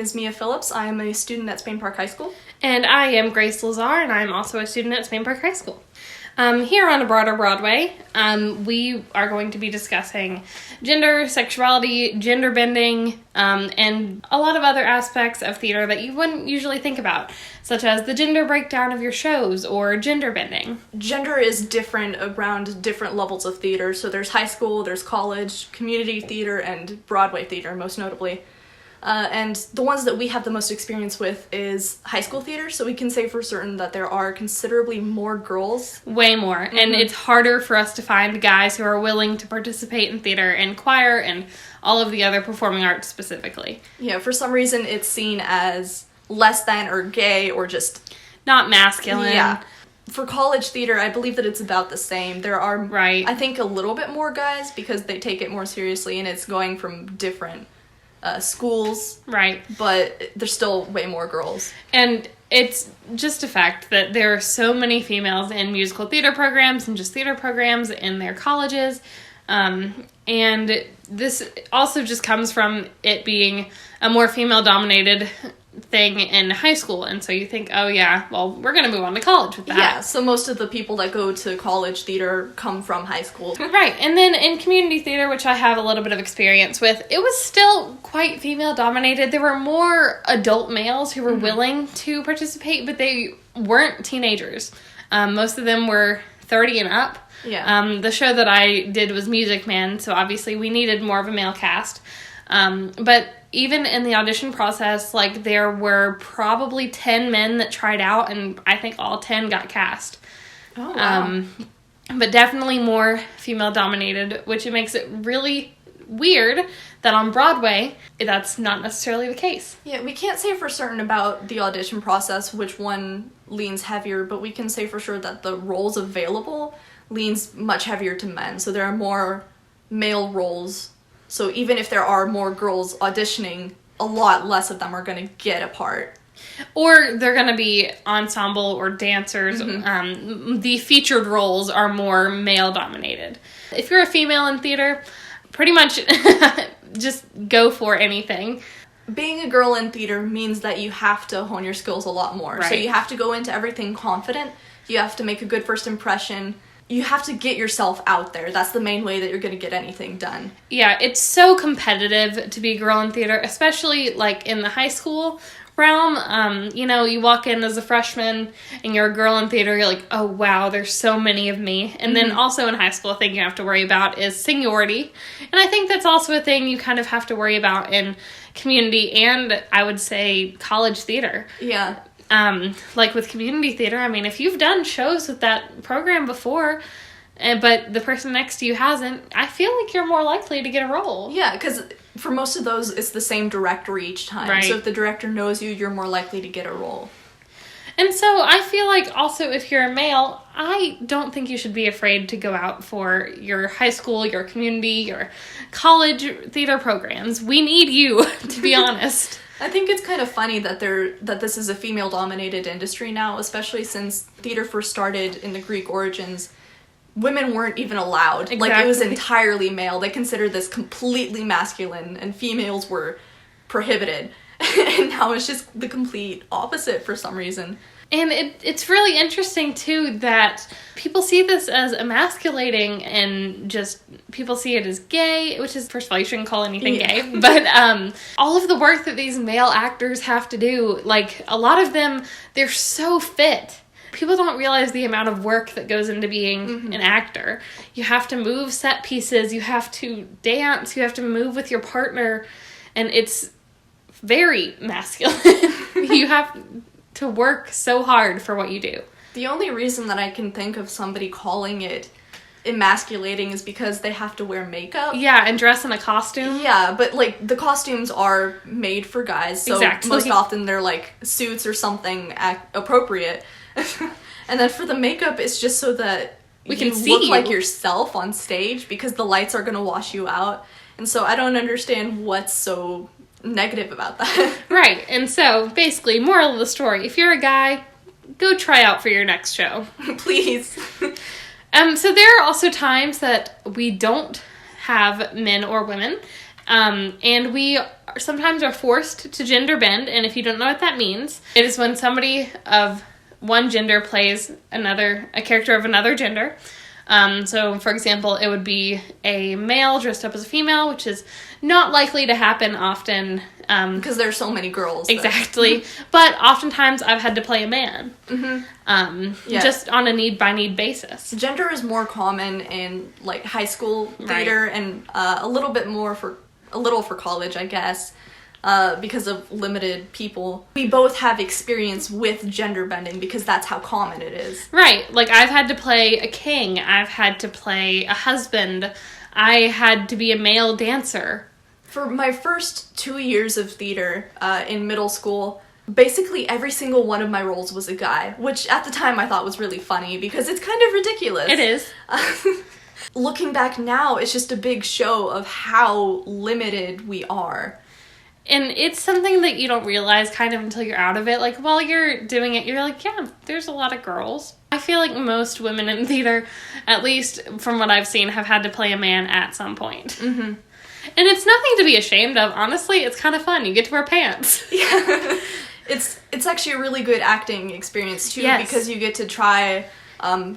is Mia Phillips. I am a student at Spain Park High School. And I am Grace Lazarre, and I'm also a student at Spain Park High School. Here on Broader Broadway, we are going to be discussing gender, sexuality, gender bending, and a lot of other aspects of theater that you wouldn't usually think about, such as the gender breakdown of your shows or gender bending. Gender is different around different levels of theater. So there's high school, there's college, community theater, and Broadway theater, most notably. And the ones that we have the most experience with is high school theater, so we can say for certain that there are considerably more girls. Way more. Mm-hmm. And it's harder for us to find guys who are willing to participate in theater and choir and all of the other performing arts specifically. Yeah, for some reason it's seen as less than or gay or just... not masculine. Yeah. For college theater, I believe that it's about the same. There are, right, I think, a little bit more guys because they take it more seriously and it's going from different... schools, right, but there's still way more girls. And it's just a fact that there are so many females in musical theater programs and just theater programs in their colleges, and this also just comes from it being a more female-dominated thing in high school, and so you think, oh yeah, well, we're gonna move on to college with that. Yeah, so most of the people that go to college theater come from high school. Right, and then in community theater, which I have a little bit of experience with, it was still quite female-dominated. There were more adult males who were willing to participate, but they weren't teenagers. Most of them were 30 and up. Yeah. The show that I did was Music Man, so obviously we needed more of a male cast. But even in the audition process, like, there were probably 10 men that tried out, and I think all 10 got cast. Oh, wow. But definitely more female-dominated, which it makes it really weird that on Broadway, that's not necessarily the case. Yeah, we can't say for certain about the audition process which one leans heavier, but we can say for sure that the roles available leans much heavier to men. So there are more male roles. So even if there are more girls auditioning, a lot less of them are going to get a part. Or they're going to be ensemble or dancers. The featured roles are more male-dominated. If you're a female in theater, pretty much just go for anything. Being a girl in theater means that you have to hone your skills a lot more. Right. So you have to go into everything confident. You have to make a good first impression. You have to get yourself out there. That's the main way that you're going to get anything done. Yeah, it's so competitive to be a girl in theater, especially, like, in the high school realm. You walk in as a freshman and you're a girl in theater, you're like, oh, wow, there's so many of me. And then also in high school, a thing you have to worry about is seniority. And I think that's also a thing you kind of have to worry about in community and, I would say, college theater. Yeah. Like with community theater, I mean, if you've done shows with that program before, but the person next to you hasn't, I feel like you're more likely to get a role. Yeah, because for most of those, it's the same director each time. Right. So if the director knows you, you're more likely to get a role. And so I feel like also if you're a male, I don't think you should be afraid to go out for your high school, your community, your college theater programs. We need you, to be honest. I think it's kind of funny that this is a female-dominated industry now, especially since theater first started in the Greek origins. Women weren't even allowed. Exactly. Like, it was entirely male. They considered this completely masculine, and females were prohibited. And now it's just the complete opposite for some reason. And it's really interesting, too, that people see this as emasculating and just people see it as gay, which is, first of all, you shouldn't call anything gay. But all of the work that these male actors have to do, like, a lot of them, they're so fit. People don't realize the amount of work that goes into being an actor. You have to move set pieces, you have to dance, you have to move with your partner, and it's very masculine. You have to work so hard for what you do. The only reason that I can think of somebody calling it emasculating is because they have to wear makeup. Yeah, and dress in a costume. Yeah, but, like, the costumes are made for guys, so exactly. Most often they're, like, suits or something appropriate. And then for the makeup, it's just so that we can see look you like yourself on stage, because the lights are going to wash you out. And so I don't understand what's so negative about that. Right, and so, basically, moral of the story, if you're a guy, go try out for your next show. Please. So there are also times that we don't have men or women, and we sometimes are forced to gender bend, and if you don't know what that means, it is when somebody of one gender plays a character of another gender. So, for example, it would be a male dressed up as a female, which is not likely to happen often. Because there's so many girls. Exactly. But oftentimes I've had to play a man. Just on a need-by-need basis. Gender is more common in, like, high school theater, and a little for college, I guess. Because of limited people. We both have experience with gender bending because that's how common it is. Right. Like, I've had to play a king. I've had to play a husband. I had to be a male dancer. For my first 2 years of theater in middle school, basically every single one of my roles was a guy, which at the time I thought was really funny because it's kind of ridiculous. It is. Looking back now, it's just a big show of how limited we are. And it's something that you don't realize kind of until you're out of it. Like, while you're doing it, you're like, yeah, there's a lot of girls. I feel like most women in theater, at least from what I've seen, have had to play a man at some point. Mm-hmm. And it's nothing to be ashamed of. Honestly, it's kind of fun. You get to wear pants. Yeah. It's actually a really good acting experience, too, because you get to try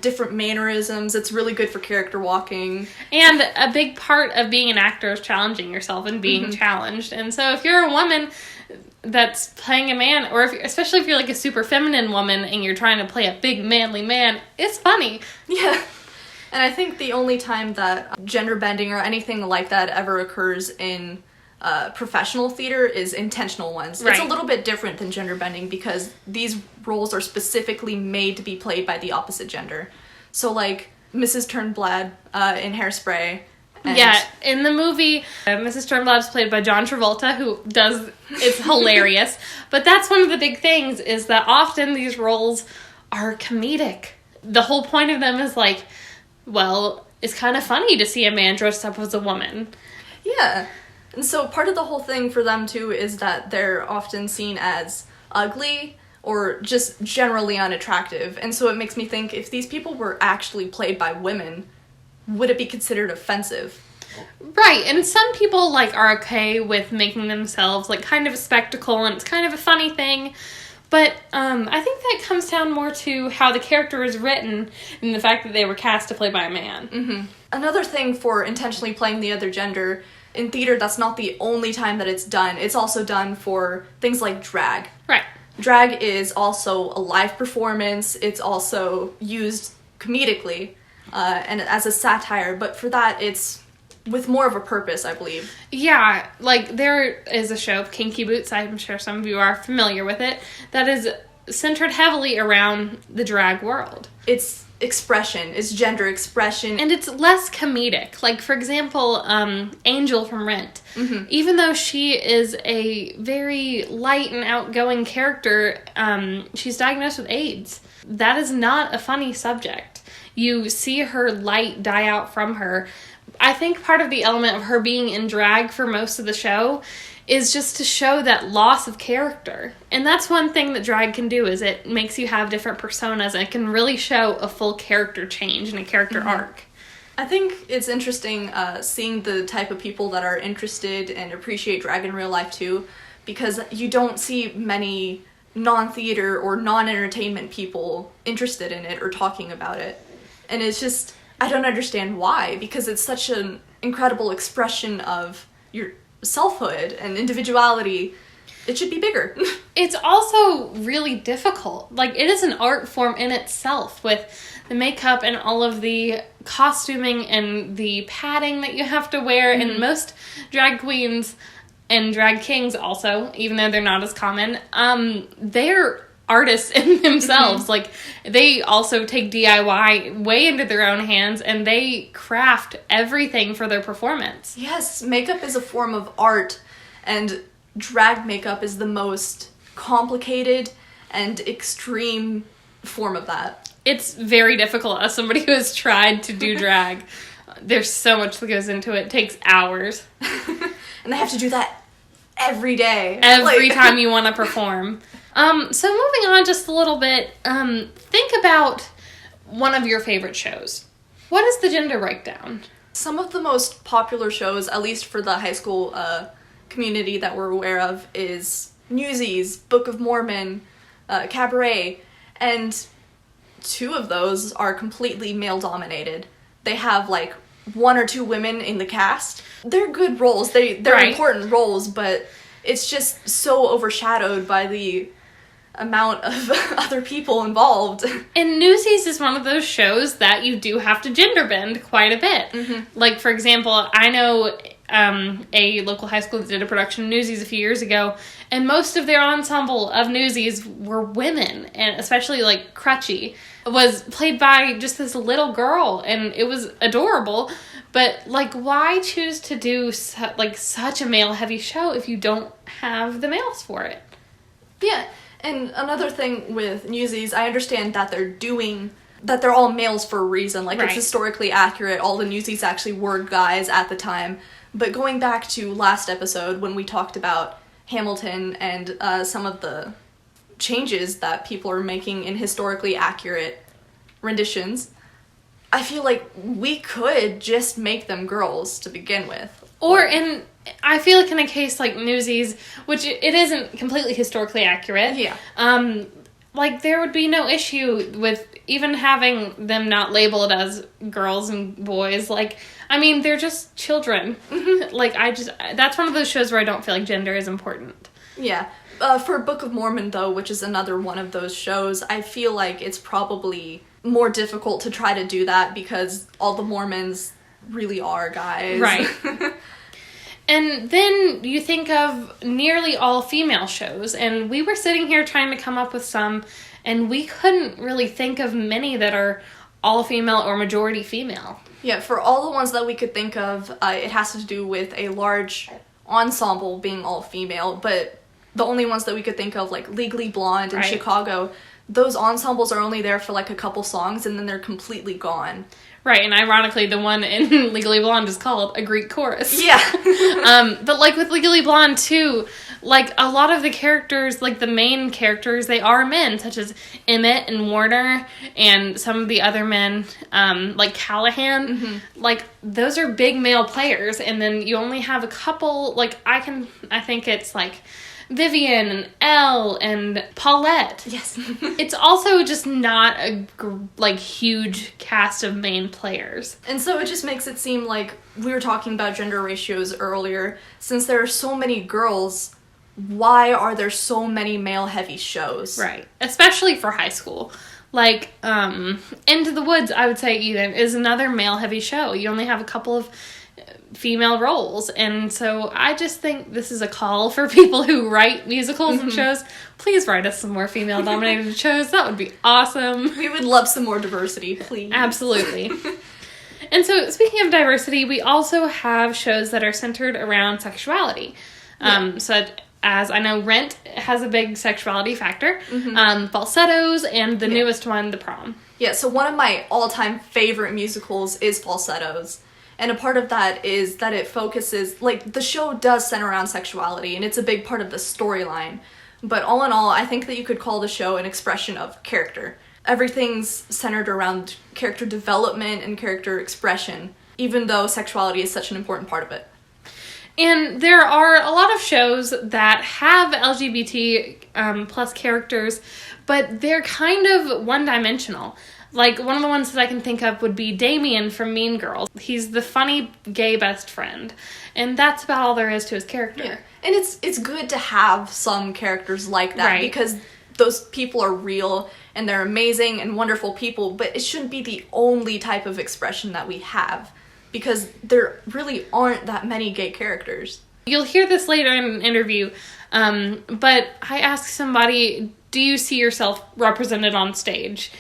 different mannerisms. It's really good for character walking. And a big part of being an actor is challenging yourself and being challenged. And so if you're a woman that's playing a man, or especially if you're like a super feminine woman and you're trying to play a big manly man, it's funny. Yeah. And I think the only time that gender bending or anything like that ever occurs in professional theater is intentional ones. Right. It's a little bit different than gender bending because these roles are specifically made to be played by the opposite gender. So, like, Mrs. Turnblad in Hairspray. In the movie, Mrs. Turnblad is played by John Travolta, it's hilarious. But that's one of the big things, is that often these roles are comedic. The whole point of them is like, well, it's kind of funny to see a man dressed up as a woman. Yeah. And so part of the whole thing for them, too, is that they're often seen as ugly or just generally unattractive. And so it makes me think, if these people were actually played by women, would it be considered offensive? Right, and some people, like, are okay with making themselves, like, kind of a spectacle, and it's kind of a funny thing. But I think that comes down more to how the character is written and the fact that they were cast to play by a man. Mm-hmm. Another thing for intentionally playing the other gender, in theater, that's not the only time that it's done. It's also done for things like drag. Right. Drag is also a live performance. It's also used comedically and as a satire. But for that, it's with more of a purpose, I believe. Yeah, like there is a show, Kinky Boots, I'm sure some of you are familiar with it, that is centered heavily around the drag world. It's expression, it's gender expression. And it's less comedic. Like, for example, Angel from Rent. Mm-hmm. Even though she is a very light and outgoing character, she's diagnosed with AIDS. That is not a funny subject. You see her light die out from her. I think part of the element of her being in drag for most of the show is just to show that loss of character. And that's one thing that drag can do, is it makes you have different personas, and it can really show a full character change and a character arc. I think it's interesting seeing the type of people that are interested and appreciate drag in real life too, because you don't see many non-theater or non-entertainment people interested in it or talking about it. And it's just, I don't understand why, because it's such an incredible expression of your selfhood and individuality. It should be bigger. It's also really difficult. Like, it is an art form in itself, with the makeup and all of the costuming and the padding that you have to wear. Mm-hmm. And most drag queens and drag kings also, even though they're not as common, they're artists in themselves. Mm-hmm. Like, they also take DIY way into their own hands, and they craft everything for their performance. Yes, makeup is a form of art, and drag makeup is the most complicated and extreme form of that. It's very difficult as somebody who has tried to do drag. There's so much that goes into it. It takes hours. And they have to do that every day. Every time you want to perform. So moving on just a little bit, think about one of your favorite shows. What is the gender breakdown? Some of the most popular shows, at least for the high school community that we're aware of is Newsies, Book of Mormon, Cabaret, and 2 of those are completely male-dominated. They have, like, 1 or 2 women in the cast. They're good roles. They're right. important roles, but it's just so overshadowed by the amount of other people involved. And Newsies is one of those shows that you do have to gender bend quite a bit. Mm-hmm. Like, for example, I know a local high school that did a production of Newsies a few years ago, and most of their ensemble of Newsies were women, and especially, like, Crutchy was played by just this little girl, and it was adorable. But, like, why choose to do, such a male-heavy show if you don't have the males for it? Yeah, and another thing with Newsies, I understand that they're all males for a reason. Like, right. It's historically accurate. All the Newsies actually were guys at the time. But going back to last episode, when we talked about Hamilton and some of the changes that people are making in historically accurate renditions, I feel like we could just make them girls to begin with. And I feel like in a case like Newsies, which it isn't completely historically accurate. Yeah. Like, there would be no issue with even having them not labeled as girls and boys. Like, I mean, they're just children. Mm-hmm. Like, that's one of those shows where I don't feel like gender is important. Yeah. For Book of Mormon, though, which is another one of those shows, I feel like it's probably more difficult to try to do that because all the Mormons really are guys. Right. And then you think of nearly all female shows, and we were sitting here trying to come up with some, and we couldn't really think of many that are all female or majority female. Yeah, for all the ones that we could think of, it has to do with a large ensemble being all female, but the only ones that we could think of, like Legally Blonde and right. Chicago, those ensembles are only there for like a couple songs and then they're completely gone. Right, and ironically, the one in Legally Blonde is called a Greek chorus. Yeah. But, like, with Legally Blonde, too, like, a lot of the characters, like, the main characters, they are men, such as Emmett and Warner, and some of the other men, like Callahan. Mm-hmm. Like, those are big male players, and then you only have a couple, like, I think it's, like, Vivian and Elle and Paulette. Yes. It's also just not a, huge cast of main players. And so it just makes it seem like we were talking about gender ratios earlier. Since there are so many girls, why are there so many male-heavy shows? Right. Especially for high school. Like, Into the Woods, I would say, even, is another male-heavy show. You only have a couple of female roles, and so I just think this is a call for people who write musicals mm-hmm. and shows. Please write us some more female dominated shows. That would be awesome. We would love some more diversity, please. Absolutely. And so, speaking of diversity, we also have shows that are centered around sexuality. Yeah. So as I know, Rent has a big sexuality factor. Mm-hmm. Falsettos, and the yeah. newest one, The Prom. Yeah, so one of my all-time favorite musicals is Falsettos. And a part of that is that it focuses, like, the show does center around sexuality, and it's a big part of the storyline. But all in all, I think that you could call the show an expression of character. Everything's centered around character development and character expression, even though sexuality is such an important part of it. And there are a lot of shows that have LGBT plus characters, but they're kind of one-dimensional. Like, one of the ones that I can think of would be Damien from Mean Girls. He's the funny gay best friend. And that's about all there is to his character. Yeah. And it's good to have some characters like that, right. because those people are real, and they're amazing and wonderful people, but it shouldn't be the only type of expression that we have, because there really aren't that many gay characters. You'll hear this later in an interview, but I asked somebody, do you see yourself represented on stage?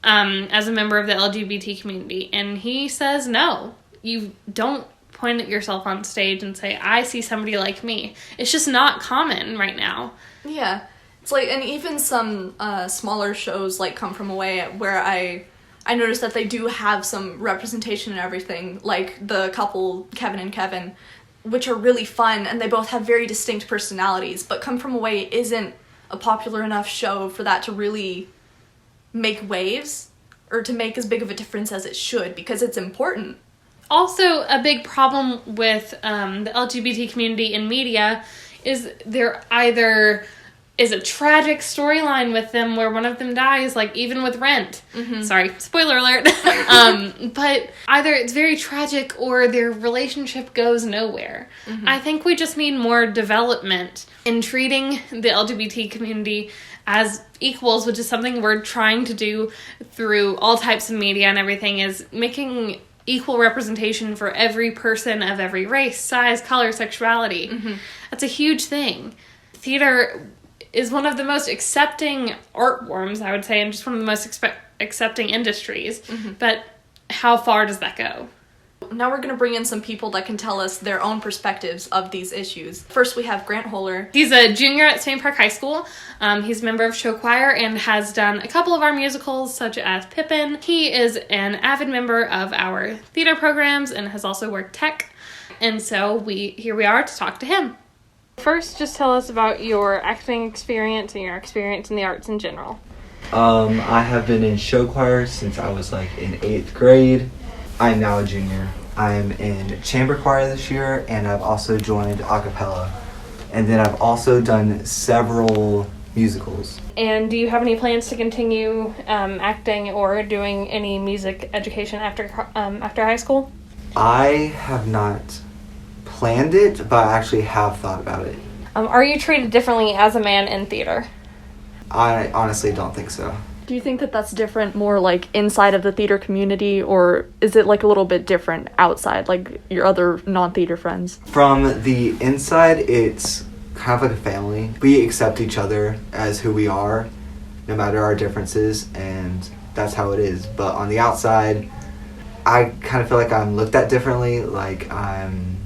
As a member of the LGBT community, and he says no. You don't point at yourself on stage and say, I see somebody like me. It's just not common right now. Yeah. It's like, and even some smaller shows like Come From Away, where I noticed that they do have some representation and everything, like the couple Kevin and Kevin, which are really fun, and they both have very distinct personalities, but Come From Away isn't a popular enough show for that to really make waves, or to make as big of a difference as it should, because it's important. Also, a big problem with the LGBT community in media is there either is a tragic storyline with them where one of them dies, like even with Rent. Mm-hmm. Sorry, spoiler alert. But either it's very tragic or their relationship goes nowhere. Mm-hmm. I think we just need more development in treating the LGBT community as equals, which is something we're trying to do through all types of media and everything, is making equal representation for every person of every race, size, color, sexuality. Mm-hmm. That's a huge thing. Theater is one of the most accepting art forms, I would say, and just one of the most accepting industries. Mm-hmm. But how far does that go? Now we're going to bring in some people that can tell us their own perspectives of these issues. First, we have Grant Hohler. He's a junior at St. Park High School. He's a member of show choir and has done a couple of our musicals, such as Pippin. He is an avid member of our theater programs and has also worked tech. And so here we are to talk to him. First, just tell us about your acting experience and your experience in the arts in general. I have been in show choir since I was in 8th grade. I'm now a junior. I'm in chamber choir this year, and I've also joined a cappella. And then I've also done several musicals. And do you have any plans to continue acting or doing any music education after high school? I have not planned it, but I actually have thought about it. Are you treated differently as a man in theater? I honestly don't think so. Do you think that that's different more inside of the theater community, or is it a little bit different outside, your other non-theater friends? From the inside, it's kind of like a family. We accept each other as who we are, no matter our differences, and that's how it is. But on the outside, I kind of feel like I'm looked at differently, like I'm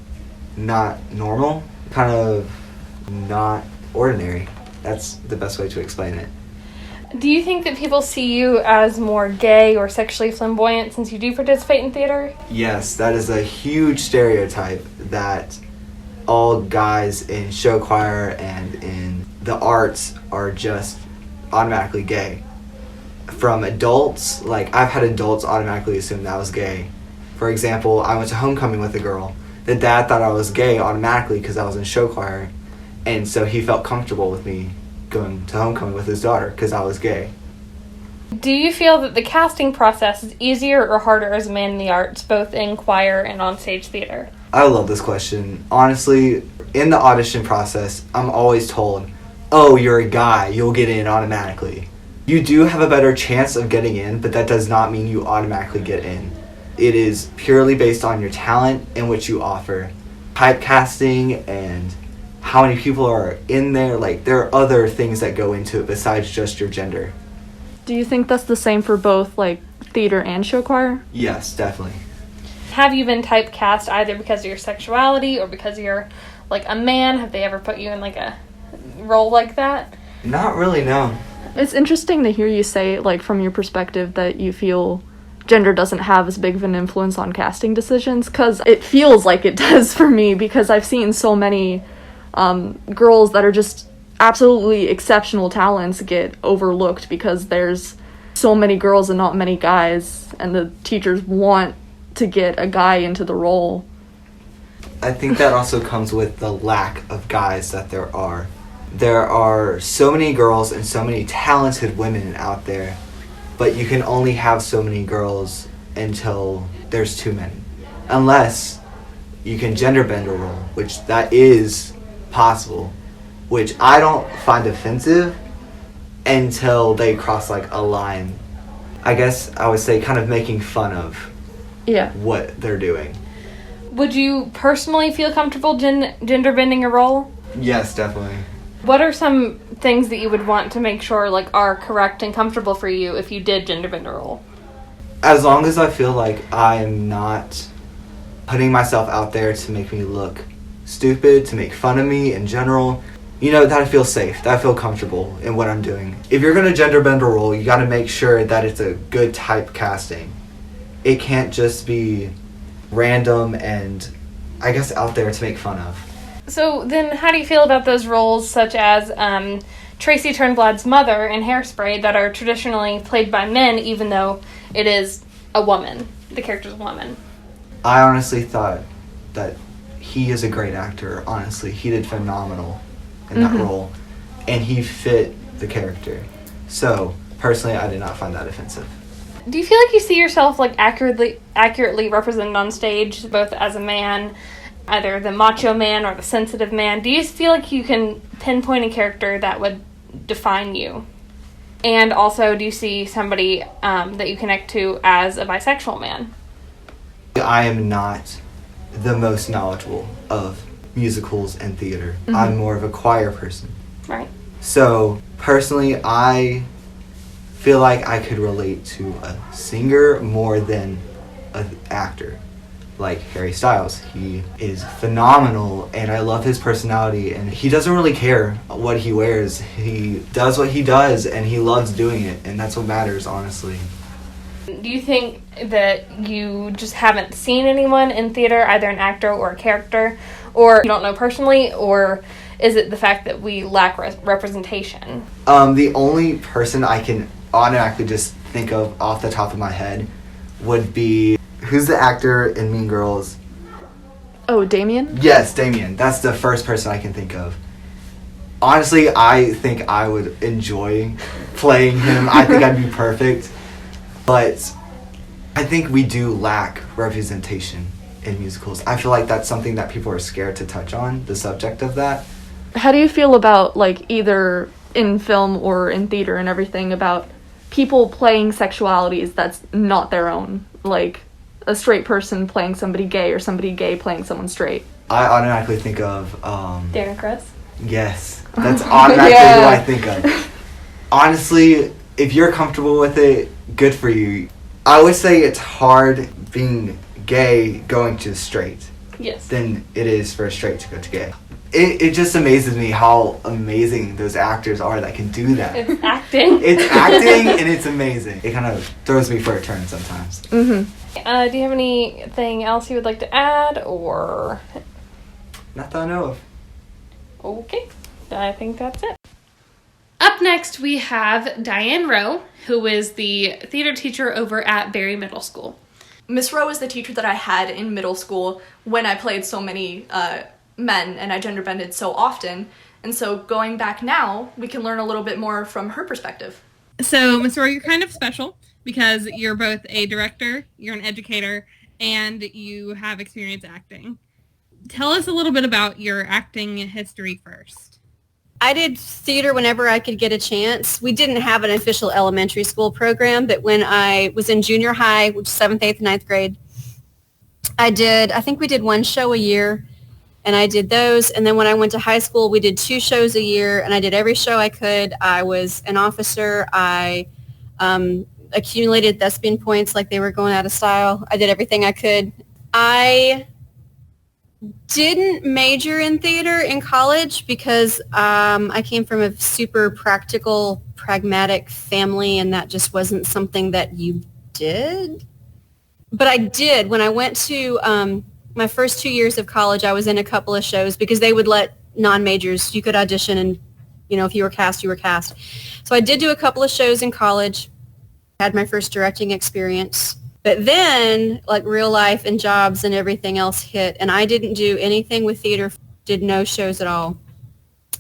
not normal, kind of not ordinary. That's the best way to explain it. Do you think that people see you as more gay or sexually flamboyant since you do participate in theater? Yes, that is a huge stereotype that all guys in show choir and in the arts are just automatically gay. From adults, I've had adults automatically assume that I was gay. For example, I went to homecoming with a girl. The dad thought I was gay automatically because I was in show choir, and so he felt comfortable with me going to homecoming with his daughter because I was gay. Do you feel that the casting process is easier or harder as a man in the arts, both in choir and on stage theater? I love this question. Honestly, in the audition process, I'm always told, oh, you're a guy, you'll get in automatically. You do have a better chance of getting in, but that does not mean you automatically get in. It is purely based on your talent and what you offer. Typecasting and how many people are in there, there are other things that go into it besides just your gender. Do you think that's the same for both theater and show choir? Yes, definitely. Have you been typecast either because of your sexuality or because you're a man? Have they ever put you in a role like that? Not really, no. It's interesting to hear you say from your perspective that you feel gender doesn't have as big of an influence on casting decisions, because it feels like it does for me, because I've seen so many girls that are just absolutely exceptional talents get overlooked because there's so many girls and not many guys, and the teachers want to get a guy into the role. I think that also comes with the lack of guys that there are. There are so many girls and so many talented women out there, but you can only have so many girls until there's too many. Unless you can gender bend a role, which that is possible, which I don't find offensive until they cross a line. I guess I would say kind of making fun of what they're doing. Would you personally feel comfortable gender bending a role? Yes, definitely. What are some things that you would want to make sure are correct and comfortable for you if you did gender bend a role? As long as I feel like I'm not putting myself out there to make me look stupid, to make fun of me in general, that I feel safe, that I feel comfortable in what I'm doing. If you're going to gender bend a role, you got to make sure that it's a good type casting. It can't just be random and, I guess, out there to make fun of. So then how do you feel about those roles such as Tracy Turnblad's mother in Hairspray that are traditionally played by men even though it is a woman, the character's a woman? I honestly thought that he is a great actor. Honestly, he did phenomenal in that role, and he fit the character. So personally, I did not find that offensive. Do you feel like you see yourself like accurately represented on stage, both as a man, either the macho man or the sensitive man? Do you feel like you can pinpoint a character that would define you? And also, do you see somebody that you connect to as a bisexual man? I am not the most knowledgeable of musicals and theater. I'm more of a choir person. Right. So personally, I feel like I could relate to a singer more than an actor. Like Harry Styles, he is phenomenal, and I love his personality, and he doesn't really care what he wears. He does what he does, and he loves doing it, and that's what matters, honestly. Do you think that you just haven't seen anyone in theater, either an actor or a character, or you don't know personally, or is it the fact that we lack representation? The only person I can automatically just think of off the top of my head would be, who's the actor in Mean Girls? Oh, Damien? Yes, Damien. That's the first person I can think of. Honestly, I think I would enjoy playing him. I think I'd be perfect. But I think we do lack representation in musicals. I feel like that's something that people are scared to touch on, the subject of that. How do you feel about, like, either in film or in theater and everything, about people playing sexualities that's not their own? Like, a straight person playing somebody gay or somebody gay playing someone straight? I automatically think of... Darren Criss? Yes, that's automatically who I think of. Honestly, if you're comfortable with it, good for you. I would say it's hard being gay going to straight. Yes. Than it is for a straight to go to gay. It just amazes me how amazing those actors are that can do that. It's acting. It's acting, and it's amazing. It kind of throws me for a turn sometimes. Do you have anything else you would like to add, or? Not that I know of. Okay, I think that's it. Up next, we have Dianne Rowe, who is the theater teacher over at Berry Middle School. Miss Rowe is the teacher that I had in middle school when I played so many men and I gender bended so often. And so going back now, we can learn a little bit more from her perspective. So, Miss Rowe, you're kind of special because you're both a director, you're an educator, and you have experience acting. Tell us a little bit about your acting history first. I did theater whenever I could get a chance. We didn't have an official elementary school program, but when I was in junior high, which is 7th, 8th, 9th grade, I think we did one show a year, and I did those. And then when I went to high school, we did 2 shows a year, and I did every show I could. I was an officer. I accumulated thespian points like they were going out of style. I did everything I could. I didn't major in theater in college because I came from a super practical, pragmatic family, and that just wasn't something that you did. But I did. When I went to my first 2 years of college, I was in a couple of shows because they would let non-majors, you could audition, and if you were cast, you were cast. So I did do a couple of shows in college, had my first directing experience. But then, like, real life and jobs and everything else hit, and I didn't do anything with theater, did no shows at all.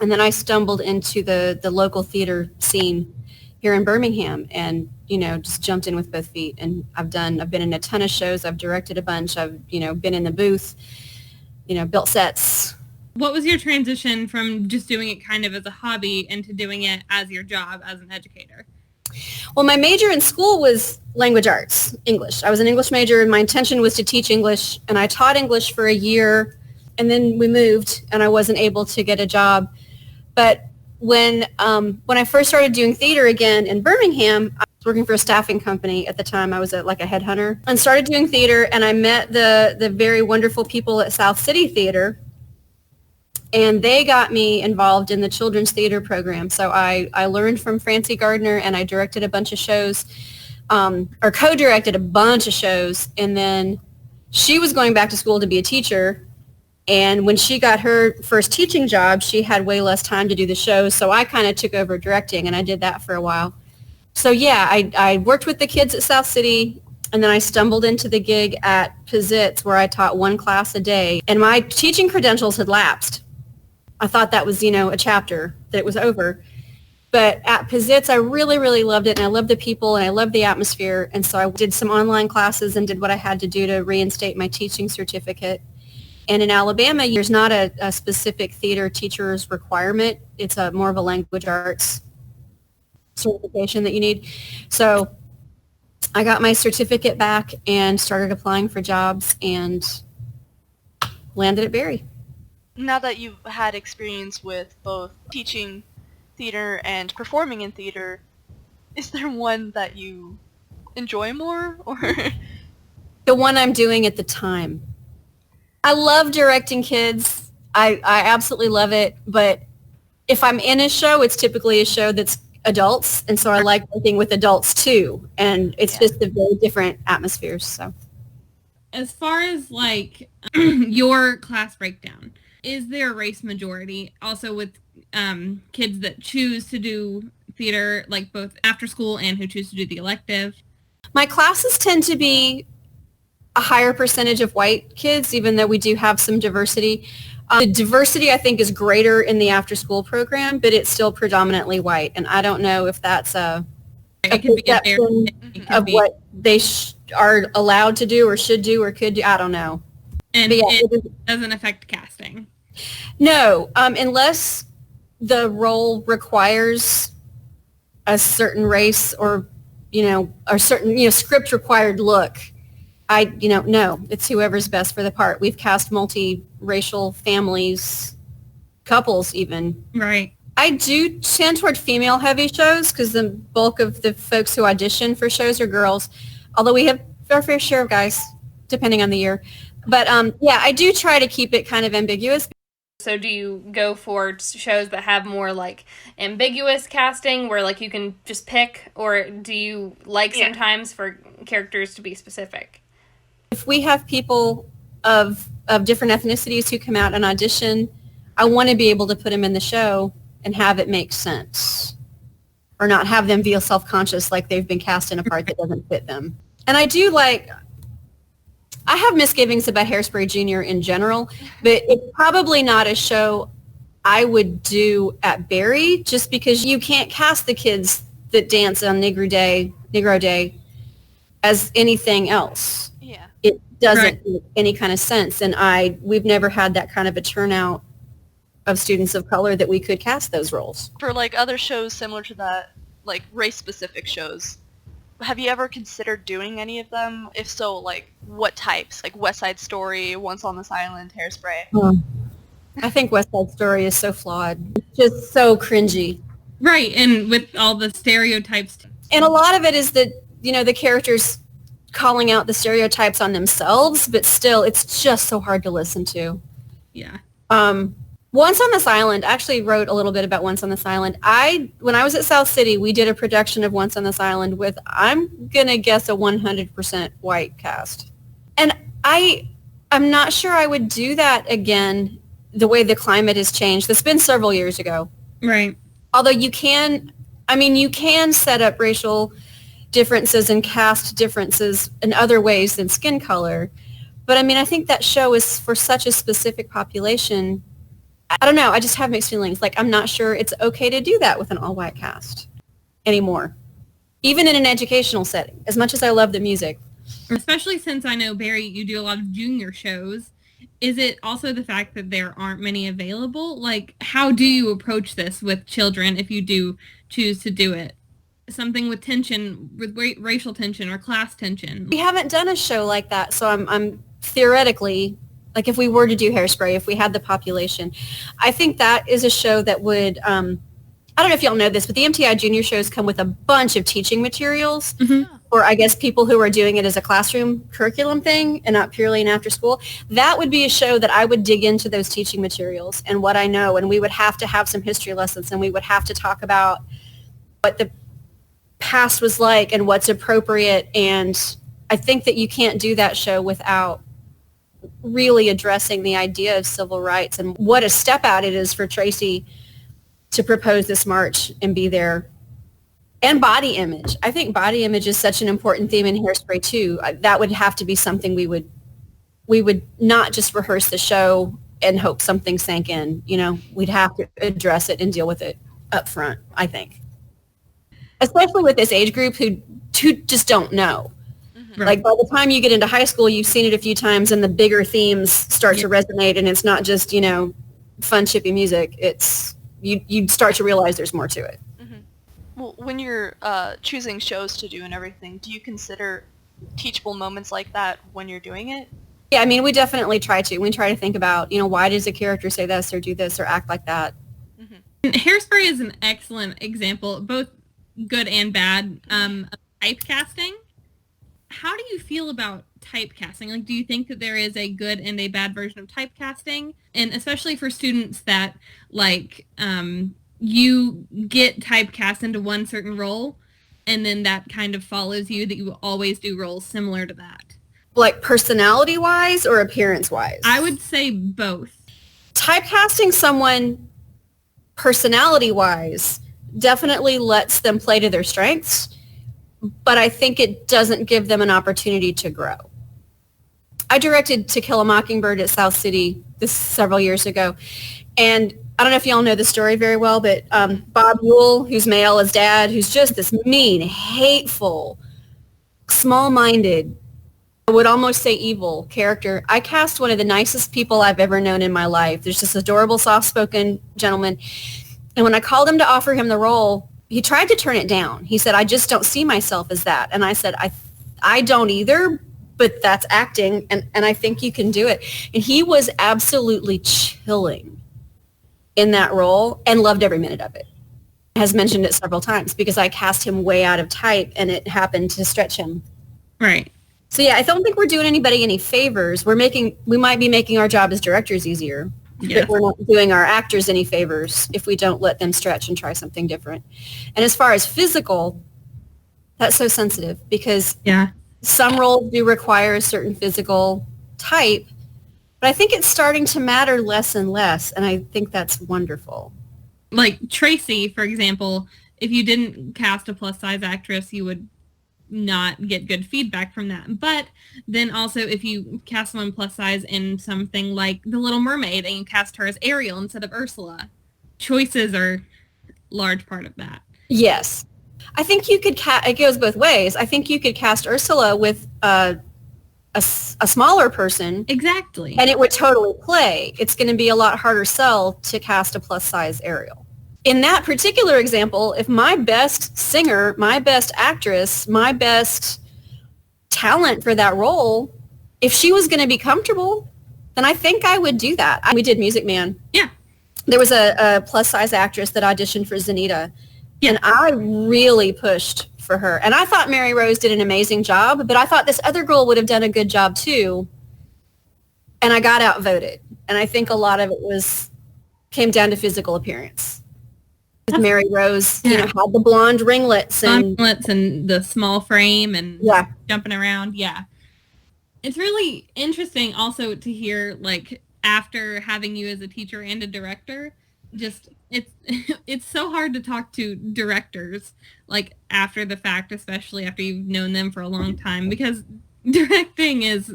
And then I stumbled into the local theater scene here in Birmingham and, just jumped in with both feet. And I've been in a ton of shows. I've directed a bunch. I've, been in the booth, built sets. What was your transition from just doing it kind of as a hobby into doing it as your job as an educator? Well, my major in school was language arts, English. I was an English major, and my intention was to teach English, and I taught English for a year, and then we moved, and I wasn't able to get a job. But when I first started doing theater again in Birmingham, I was working for a staffing company at the time. I was a headhunter, and started doing theater, and I met the very wonderful people at South City Theater, and they got me involved in the children's theater program. So I learned from Francie Gardner, and I directed a bunch of shows, or co-directed a bunch of shows. And then she was going back to school to be a teacher. And when she got her first teaching job, she had way less time to do the shows. So I kind of took over directing, and I did that for a while. So yeah, I worked with the kids at South City. And then I stumbled into the gig at Pizzitz where I taught one class a day, and my teaching credentials had lapsed. I thought that was, a chapter, that it was over. But at Pizzitz, I really, really loved it, and I loved the people, and I loved the atmosphere. And so I did some online classes and did what I had to do to reinstate my teaching certificate. And in Alabama, there's not a specific theater teacher's requirement. It's more of a language arts certification that you need. So I got my certificate back and started applying for jobs and landed at Barry. Now that you've had experience with both teaching theater and performing in theater, is there one that you enjoy more, or? The one I'm doing at the time. I love directing kids. I absolutely love it, but if I'm in a show, it's typically a show that's adults, and so I like working with adults too, and it's just a very different atmospheres. So as far as like your class breakdown, is there a race majority also with kids that choose to do theater, like both after school and who choose to do the elective? My classes tend to be a higher percentage of white kids, even though we do have some diversity. The diversity, I think, is greater in the after-school program, but it's still predominantly white. And I don't know if that's a perception of what they are allowed to do or should do or could do. I don't know. And it doesn't affect casting? No, unless the role requires a certain race or, or certain, script required look. No, it's whoever's best for the part. We've cast multi-racial families, couples even. Right. I do tend toward female-heavy shows because the bulk of the folks who audition for shows are girls, although we have our fair share of guys, depending on the year. But, I do try to keep it kind of ambiguous. So do you go for shows that have more, like, ambiguous casting where, like, you can just pick, or do you like sometimes for characters to be specific? If we have people of different ethnicities who come out and audition, I want to be able to put them in the show and have it make sense, or not have them feel self-conscious like they've been cast in a part that doesn't fit them. And I have misgivings about Hairspray Jr. in general, but it's probably not a show I would do at Barry, just because you can't cast the kids that dance on Negro Day as anything else. Yeah. It doesn't make any kind of sense, and we've never had that kind of a turnout of students of color that we could cast those roles. For like other shows similar to that, like race-specific shows, have you ever considered doing any of them? If so, like what types? Like West Side Story, Once on This Island, Hairspray? I think West Side Story is so flawed. It's just so cringy. Right, and with all the stereotypes. And a lot of it is that, the characters calling out the stereotypes on themselves, but still, it's just so hard to listen to. Yeah. Once on This Island, I actually wrote a little bit about Once on This Island. When I was at South City, we did a production of Once on This Island with, I'm going to guess, a 100% white cast. And I'm not sure I would do that again, the way the climate has changed. That's been several years ago. Right. Although you can set up racial differences and caste differences in other ways than skin color. But I think that show is for such a specific population. I don't know. I just have mixed feelings. Like, I'm not sure it's okay to do that with an all-white cast anymore, even in an educational setting, as much as I love the music. Especially since I know, Barry, you do a lot of junior shows. Is it also the fact that there aren't many available? Like, how do you approach this with children if you do choose to do it? Something with tension, with racial tension or class tension. We haven't done a show like that, so I'm theoretically, like if we were to do Hairspray, if we had the population, I think that is a show that would, I don't know if y'all know this, but the MTI junior shows come with a bunch of teaching materials, or I guess people who are doing it as a classroom curriculum thing and not purely an after school. That would be a show that I would dig into those teaching materials and what I know, and we would have to have some history lessons, and we would have to talk about what the past was like and what's appropriate. And I think that you can't do that show without really addressing the idea of civil rights and what a step out it is for Tracy to propose this march and be there And body image. I think body image is such an important theme in Hairspray too. That would have to be something we would not just rehearse the show and hope something sank in. You know, we'd have to address it and deal with it up front, I think. Especially with this age group who just don't know. Right. Like by the time you get into high school, you've seen it a few times and the bigger themes start to resonate, and it's not just, you know, fun chippy music. It's you start to realize there's more to it. Well, when you're choosing shows to do and everything, do you consider teachable moments like that when you're doing it? Yeah, I mean, we definitely try to. We try to think about, you know, why does a character say this or do this or act like that? And Hairspray is an excellent example, both good and bad, of typecasting. How do you feel about typecasting? Like, do you think that there is a good and a bad version of typecasting? And especially for students that, like, you get typecast into one certain role, and then that kind of follows you, that you always do roles similar to that. Like personality-wise or appearance-wise? I would say both. Typecasting someone personality-wise definitely lets them play to their strengths, but I think it doesn't give them an opportunity to grow. I directed To Kill a Mockingbird at South City several years ago, and I don't know if y'all know the story very well, but Bob Ewell, who's Mayella's dad, who's just this mean, hateful, small-minded, I would almost say evil character. I cast one of the nicest people I've ever known in my life. There's this adorable, soft-spoken gentleman, and when I called him to offer him the role, he tried to turn it down. He said, I just don't see myself as that. And I said, I don't either, but that's acting, and I think you can do it. And he was absolutely chilling in that role and loved every minute of it. Has mentioned it several times because I cast him way out of type and it happened to stretch him. Right. So yeah, I don't think we're doing anybody any favors. We might be making our job as directors easier. Yes. But we're not doing our actors any favors if we don't let them stretch and try something different. And as far as physical, that's so sensitive because some roles do require a certain physical type, but I think it's starting to matter less and less, and I think that's wonderful. Like Tracy, for example, if you didn't cast a plus-size actress, you would not get good feedback from that. But then also if you cast someone plus size in something like The Little Mermaid and you cast her as Ariel instead of Ursula, choices are a large part of that. Yes. I think you could it goes both ways. I think you could cast Ursula with a smaller person. Exactly. And it would totally play. It's going to be a lot harder sell to cast a plus size Ariel. In that particular example, if my best singer, my best actress, my best talent for that role, if she was going to be comfortable, then I think I would do that. We did Music Man. Yeah. There was a plus-size actress that auditioned for Zenita, and I really pushed for her. And I thought Mary Rose did an amazing job, but I thought this other girl would have done a good job too, and I got outvoted. And I think a lot of it came down to physical appearance. Mary Rose, you know, had the blonde ringlets and the small frame and jumping around. Yeah. It's really interesting also to hear, like, after having you as a teacher and a director, just it's so hard to talk to directors, like, after the fact, especially after you've known them for a long time, because directing is,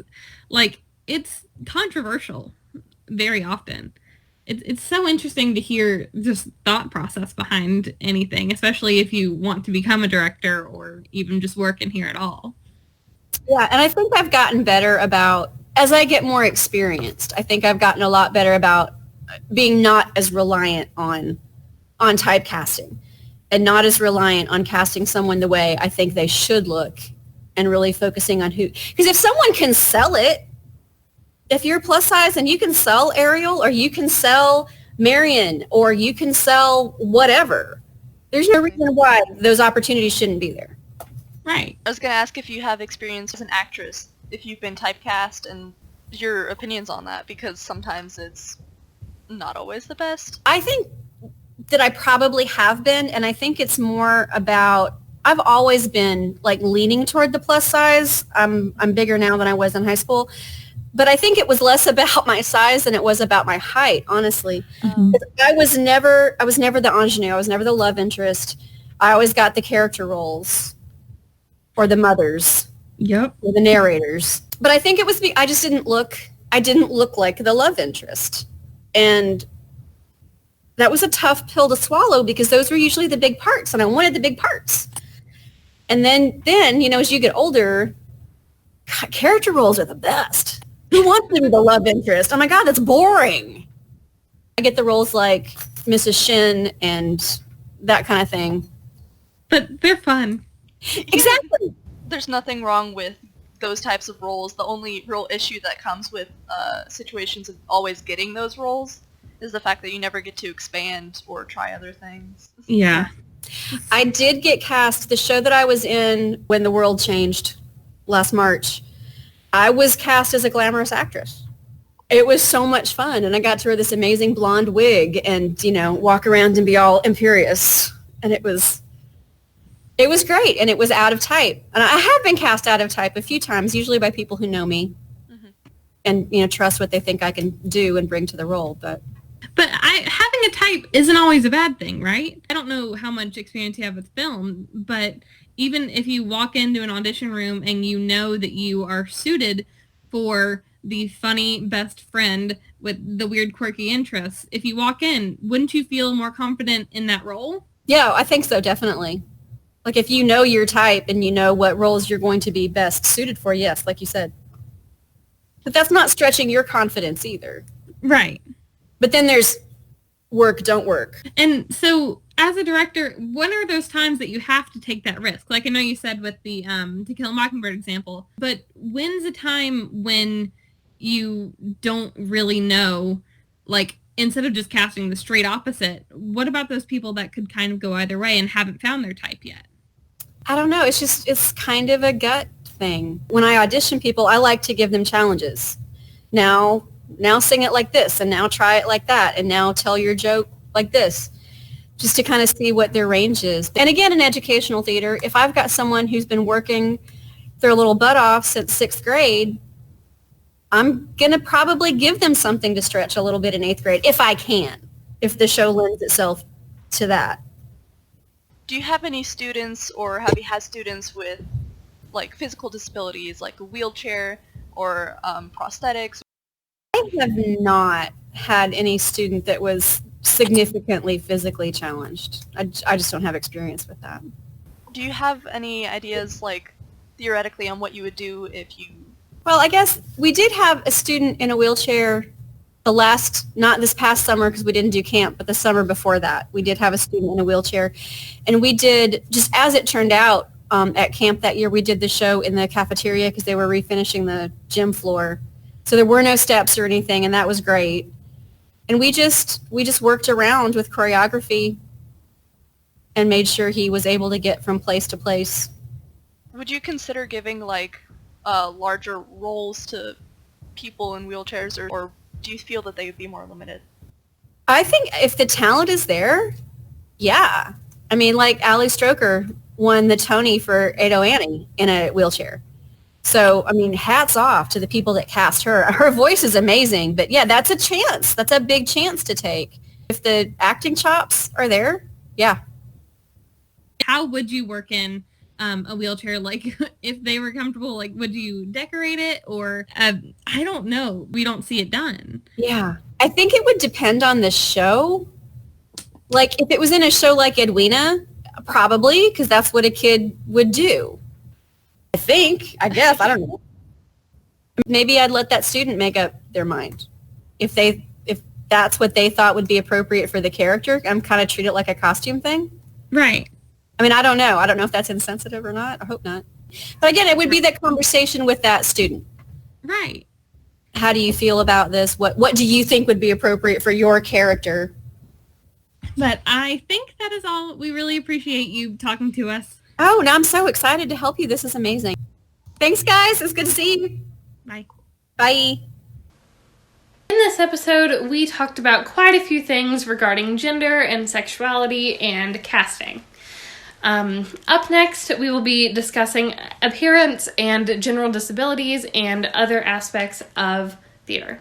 like, it's controversial very often. It's so interesting to hear just thought process behind anything, especially if you want to become a director or even just work in here at all. Yeah, and I think I've gotten better about, as I get more experienced, I think I've gotten a lot better about being not as reliant on typecasting and not as reliant on casting someone the way I think they should look and really focusing on who. Because if someone can sell it, if you're plus size and you can sell Ariel or you can sell Marion or you can sell whatever, there's no reason why those opportunities shouldn't be there. Right. I was going to ask if you have experience as an actress, if you've been typecast, and your opinions on that, because sometimes it's not always the best. I think that I probably have been, and I think it's more about, I've always been like leaning toward the plus size. I'm bigger now than I was in high school. But I think it was less about my size than it was about my height, honestly. I was never the ingenue. I was never the love interest. I always got the character roles or the mothers. Yep. Or the narrators. But I think it was I didn't look like the love interest. And that was a tough pill to swallow because those were usually the big parts and I wanted the big parts. And then, as you get older, God, character roles are the best. Who wants to be the love interest? Oh my God, that's boring. I get the roles like Mrs. Shin and that kind of thing. But they're fun. Exactly. There's nothing wrong with those types of roles. The only real issue that comes with situations of always getting those roles is the fact that you never get to expand or try other things. Yeah. I did get cast. The show that I was in when the world changed last March, I was cast as a glamorous actress. It was so much fun, and I got to wear this amazing blonde wig and, walk around and be all imperious. And it was great, and it was out of type. And I have been cast out of type a few times, usually by people who know me and, trust what they think I can do and bring to the role. But having a type isn't always a bad thing, right? I don't know how much experience you have with film, but even if you walk into an audition room and you know that you are suited for the funny best friend with the weird quirky interests, if you walk in, wouldn't you feel more confident in that role? Yeah, I think so, definitely. Like if you know your type and you know what roles you're going to be best suited for, yes, like you said. But that's not stretching your confidence either. Right. But then there's work, don't work. And so as a director, when are those times that you have to take that risk? Like I know you said with the To Kill a Mockingbird example, but when's a time when you don't really know, like instead of just casting the straight opposite, what about those people that could kind of go either way and haven't found their type yet? I don't know. It's kind of a gut thing. When I audition people, I like to give them challenges. Now sing it like this, and now try it like that, and now tell your joke like this, just to kind of see what their range is. And again, in educational theater, if I've got someone who's been working their little butt off since 6th grade, I'm going to probably give them something to stretch a little bit in 8th grade, if I can, if the show lends itself to that. Do you have any students, or have you had students with like physical disabilities, like a wheelchair or prosthetics? I have not had any student that was significantly physically challenged. I just don't have experience with that. Do you have any ideas, like, theoretically on what you would do if you... Well, I guess we did have a student in a wheelchair not this past summer because we didn't do camp, but the summer before that, we did have a student in a wheelchair. And we did, just as it turned out, at camp that year, we did the show in the cafeteria because they were refinishing the gym floor. So there were no steps or anything, and that was great. And we just worked around with choreography and made sure he was able to get from place to place. Would you consider giving, like, larger roles to people in wheelchairs, or do you feel that they would be more limited? I think if the talent is there, yeah. I mean, like Ali Stroker won the Tony for Ado Annie in a wheelchair. So, I mean, hats off to the people that cast her. Her voice is amazing, but yeah, that's a chance. That's a big chance to take. If the acting chops are there, yeah. How would you work in a wheelchair? Like, if they were comfortable, like, would you decorate it? Or, I don't know. We don't see it done. Yeah. I think it would depend on the show. Like, if it was in a show like Edwina, probably, because that's what a kid would do. I guess, I don't know. Maybe I'd let that student make up their mind. If that's what they thought would be appropriate for the character, I'm kind of treat it like a costume thing. Right. I mean, I don't know. I don't know if that's insensitive or not. I hope not. But again, it would be that conversation with that student. Right. How do you feel about this? What do you think would be appropriate for your character? But I think that is all. We really appreciate you talking to us. Oh, no, I'm so excited to help you. This is amazing. Thanks, guys. It's good to see you. Bye. Bye. In this episode, we talked about quite a few things regarding gender and sexuality and casting. Up next, we will be discussing appearance and general disabilities and other aspects of theater.